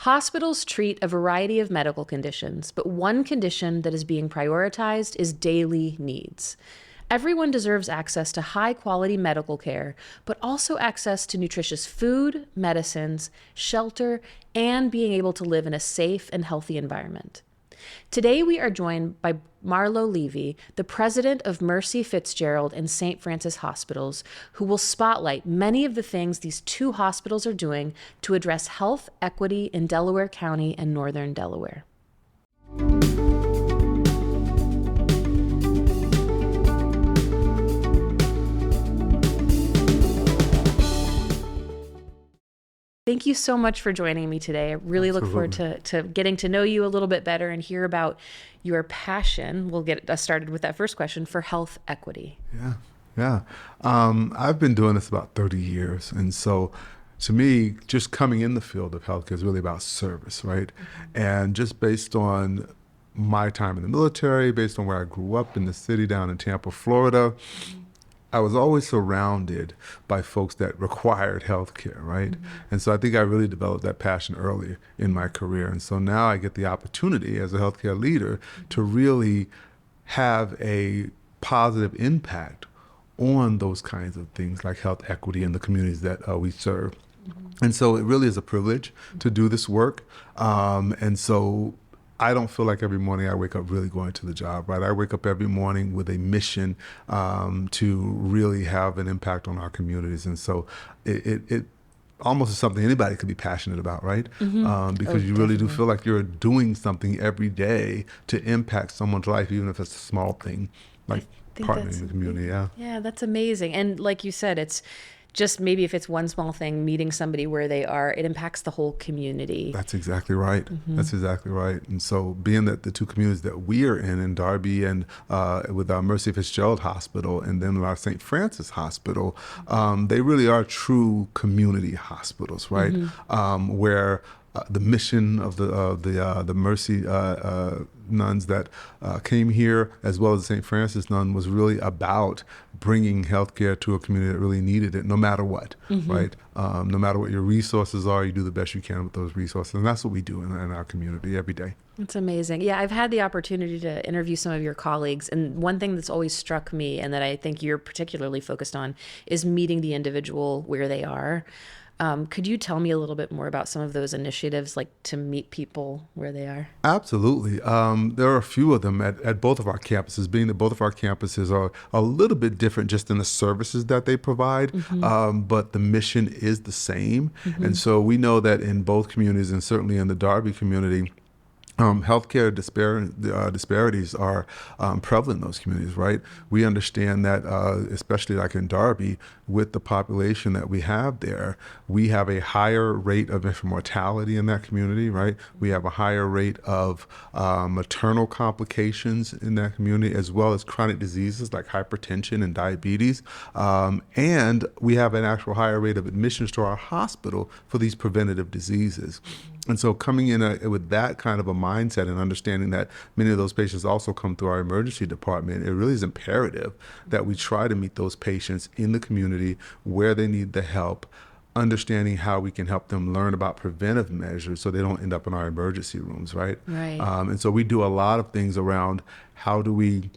Hospitals treat a variety of medical conditions, but one condition that is being prioritized is daily needs. Everyone deserves access to high-quality medical care, but also access to nutritious food, medicines, shelter, and being able to live in a safe and healthy environment. Today, we are joined by Marlow Levy, the president of Mercy Fitzgerald and St. Francis Hospitals, who will spotlight many of the things these two hospitals are doing to address health equity in Delaware County and Northern Delaware. Thank you so much for joining me today. I really look forward to getting to know you a little bit better and hear about your passion. We'll get us started with that first question for health equity. Yeah. I've been doing this about 30 years. And so to me, just coming in the field of healthcare is really about service, right? And just based on my time in the military, based on where I grew up in the city down in Tampa, Florida, I was always surrounded by folks that required healthcare, right? And so I think I really developed that passion early in my career. And so now I get the opportunity as a healthcare leader to really have a positive impact on those kinds of things like health equity in the communities that we serve. And so it really is a privilege to do this work. And so I don't feel like every morning I wake up really going to the job, right? I wake up every morning with a mission to really have an impact on our communities. And so it almost is something anybody could be passionate about, right? Because you really do feel like you're doing something every day to impact someone's life, even if it's a small thing, like partnering in the community, Yeah, that's amazing. And like you said, it's just maybe if it's one small thing, meeting somebody where they are, it impacts the whole community. That's exactly right. That's exactly right. And so being that the two communities that we are in Darby and with our Mercy Fitzgerald Hospital and then our St. Francis Hospital, they really are true community hospitals, right? Where the mission of the Mercy nuns that came here, as well as the St. Francis nun, was really about bringing healthcare to a community that really needed it, no matter what, right? No matter what your resources are, you do the best you can with those resources. And that's what we do in our community every day. That's amazing. Yeah, I've had the opportunity to interview some of your colleagues. And one thing that's always struck me and that I think you're particularly focused on is meeting the individual where they are. Could you tell me a little bit more about some of those initiatives, like to meet people where they are? Absolutely. There are a few of them at both of our campuses, being that both of our campuses are a little bit different just in the services that they provide, but the mission is the same. And so we know that in both communities, and certainly in the Darby community, healthcare disparities are prevalent in those communities, right? We understand that, especially like in Darby, with the population that we have there, we have a higher rate of infant mortality in that community, right? We have a higher rate of maternal complications in that community, as well as chronic diseases like hypertension and diabetes. And we have an actual higher rate of admissions to our hospital for these preventative diseases. And so coming in with that kind of a mindset and understanding that many of those patients also come through our emergency department, it really is imperative that we try to meet those patients in the community where they need the help, understanding how we can help them learn about preventive measures so they don't end up in our emergency rooms, right? And so we do a lot of things around how do we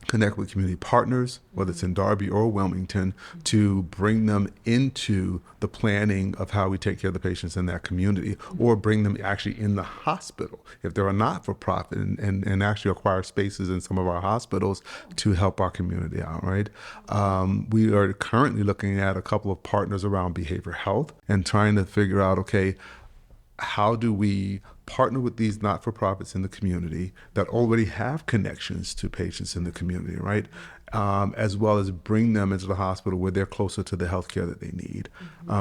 connect with community partners, whether it's in Darby or Wilmington, to bring them into the planning of how we take care of the patients in that community, or bring them actually in the hospital if they're a not-for-profit and actually acquire spaces in some of our hospitals to help our community out, right? We are currently looking at a couple of partners around behavioral health and trying to figure out, okay, how do we partner with these not-for-profits in the community that already have connections to patients in the community, right? As well as bring them into the hospital where they're closer to the healthcare that they need.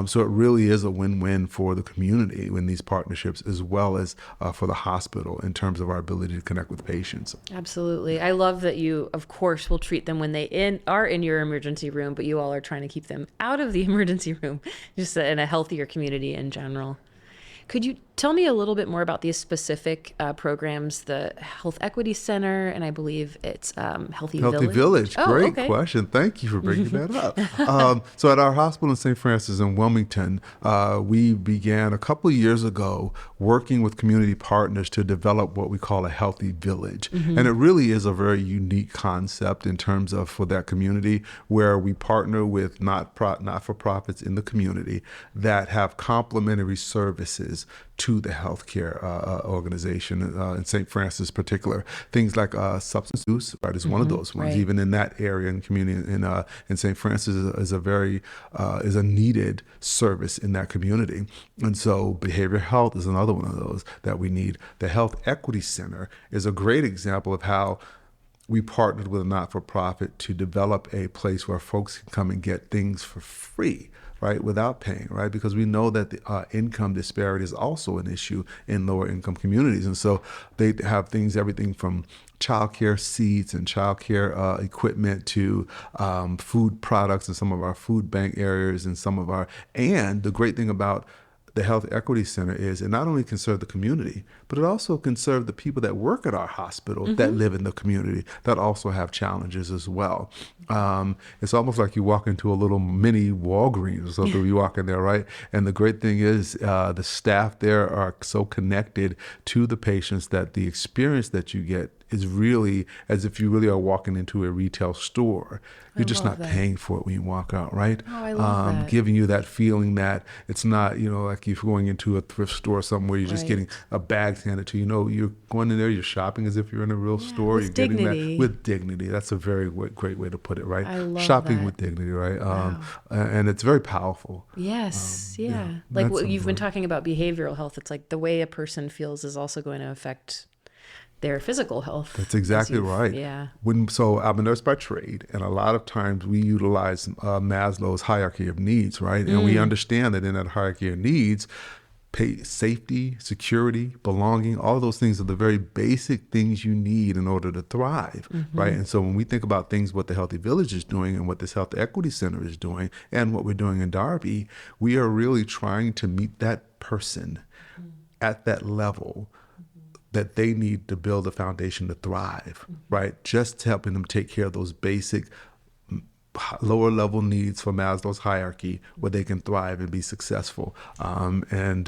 So it really is a win-win for the community in these partnerships, as well as for the hospital in terms of our ability to connect with patients. Absolutely. I love that you, of course, will treat them when they are in your emergency room, but you all are trying to keep them out of the emergency room, just in a healthier community in general. Could you Tell me a little bit more about these specific programs, the Health Equity Center, and I believe it's Healthy Village. Oh, great question. Thank you for bringing that up. So at our hospital in St. Francis in Wilmington, we began a couple of years ago working with community partners to develop what we call a Healthy Village. And it really is a very unique concept in terms of for that community, where we partner with not-for-profits in the community that have complementary services to the healthcare organization in St. Francis in particular. Things like substance use, right, is one of those ones. Right. Even in that area and community in St. Francis is a needed service in that community. And so behavioral health is another one of those that we need. The Health Equity Center is a great example of how we partnered with a not-for-profit to develop a place where folks can come and get things for free, right, without paying, right? Because we know that the income disparity is also an issue in lower income communities. And so they have things, everything from childcare seats and childcare equipment to food products in some of our food bank areas and and the great thing about the Health Equity Center is it not only can serve the community, but it also can serve the people that work at our hospital that live in the community that also have challenges as well. It's almost like you walk into a little mini Walgreens or something when you walk in there, right? And the great thing is the staff there are so connected to the patients that the experience that you get is really as if you really are walking into a retail store. You're just not paying for it when you walk out, right? Oh, I love that. Giving you that feeling that it's not, like if you're going into a thrift store somewhere, you're just getting a bag handed to you. You're going in there, you're shopping as if you're in a real store. You're dignity. Getting that with dignity. That's a very great way to put it, right? I love shopping that. with dignity, right? Wow. And it's very powerful. Yes, Like what you've been talking about behavioral health, it's like the way a person feels is also going to affect their physical health. That's exactly right. Yeah. So I'm a nurse by trade, and a lot of times we utilize Maslow's hierarchy of needs, right? And we understand that in that hierarchy of needs, safety, security, belonging, all of those things are the very basic things you need in order to thrive, right? And so when we think about things, what the Healthy Village is doing and what this Health Equity Center is doing and what we're doing in Darby, we are really trying to meet that person at that level that they need to build a foundation to thrive, right? Just helping them take care of those basic lower level needs for Maslow's hierarchy where they can thrive and be successful. And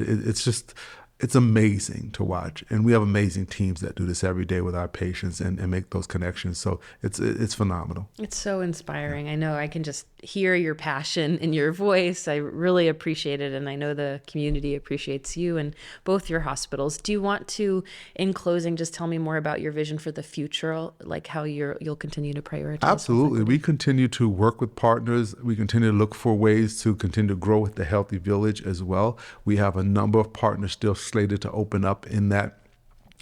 it's amazing to watch. And we have amazing teams that do this every day with our patients and make those connections. So it's phenomenal. It's so inspiring. I know I can just hear your passion in your voice. I really appreciate it. And I know the community appreciates you and both your hospitals. Do you want to, in closing, just tell me more about your vision for the future, like how you'll continue to prioritize? Absolutely. We continue to work with partners. We continue to look for ways to continue to grow with the Healthy Village as well. We have a number of partners still slated to open up in that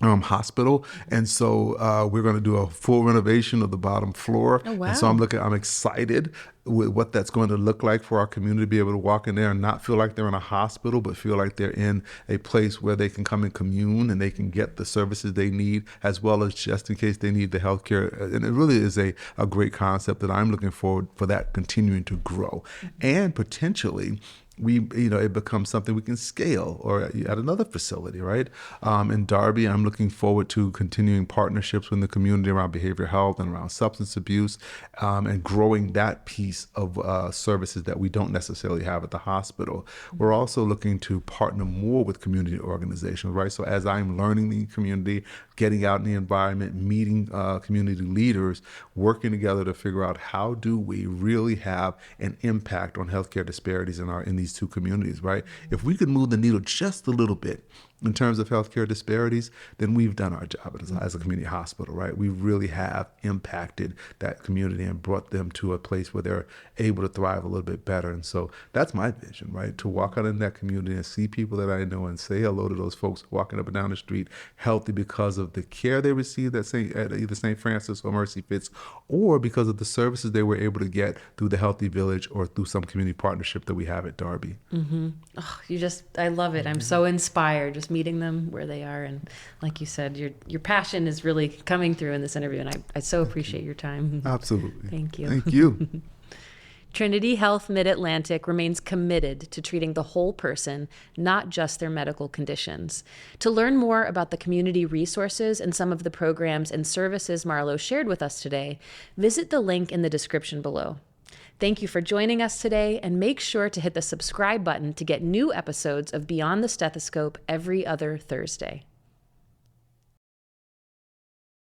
hospital. And so we're going to do a full renovation of the bottom floor. Oh, wow. And so I'm excited with what that's going to look like for our community to be able to walk in there and not feel like they're in a hospital, but feel like they're in a place where they can come and commune and they can get the services they need, as well as just in case they need the healthcare. And it really is a great concept that I'm looking forward for that continuing to grow. And potentially it becomes something we can scale or at another facility, right? In Darby, I'm looking forward to continuing partnerships with the community around behavioral health and around substance abuse, and growing that piece of services that we don't necessarily have at the hospital. We're also looking to partner more with community organizations, right? So as I'm learning the community, getting out in the environment, meeting community leaders, working together to figure out how do we really have an impact on healthcare disparities in these two communities, right? If we could move the needle just a little bit in terms of healthcare disparities, then we've done our job as a community hospital, right? We really have impacted that community and brought them to a place where they're able to thrive a little bit better. And so that's my vision, right? To walk out in that community and see people that I know and say hello to those folks walking up and down the street healthy because of the care they received at either St. Francis or Mercy Fitz, or because of the services they were able to get through the Healthy Village or through some community partnership that we have at Darby. Oh, I love it. I'm so inspired just meeting them where they are. And like you said, your passion is really coming through in this interview. And I so appreciate your time. Absolutely. Thank you. Thank you. Trinity Health Mid-Atlantic remains committed to treating the whole person, not just their medical conditions. To learn more about the community resources and some of the programs and services Marlow shared with us today, visit the link in the description below. Thank you for joining us today, and make sure to hit the subscribe button to get new episodes of Beyond the Stethoscope every other Thursday.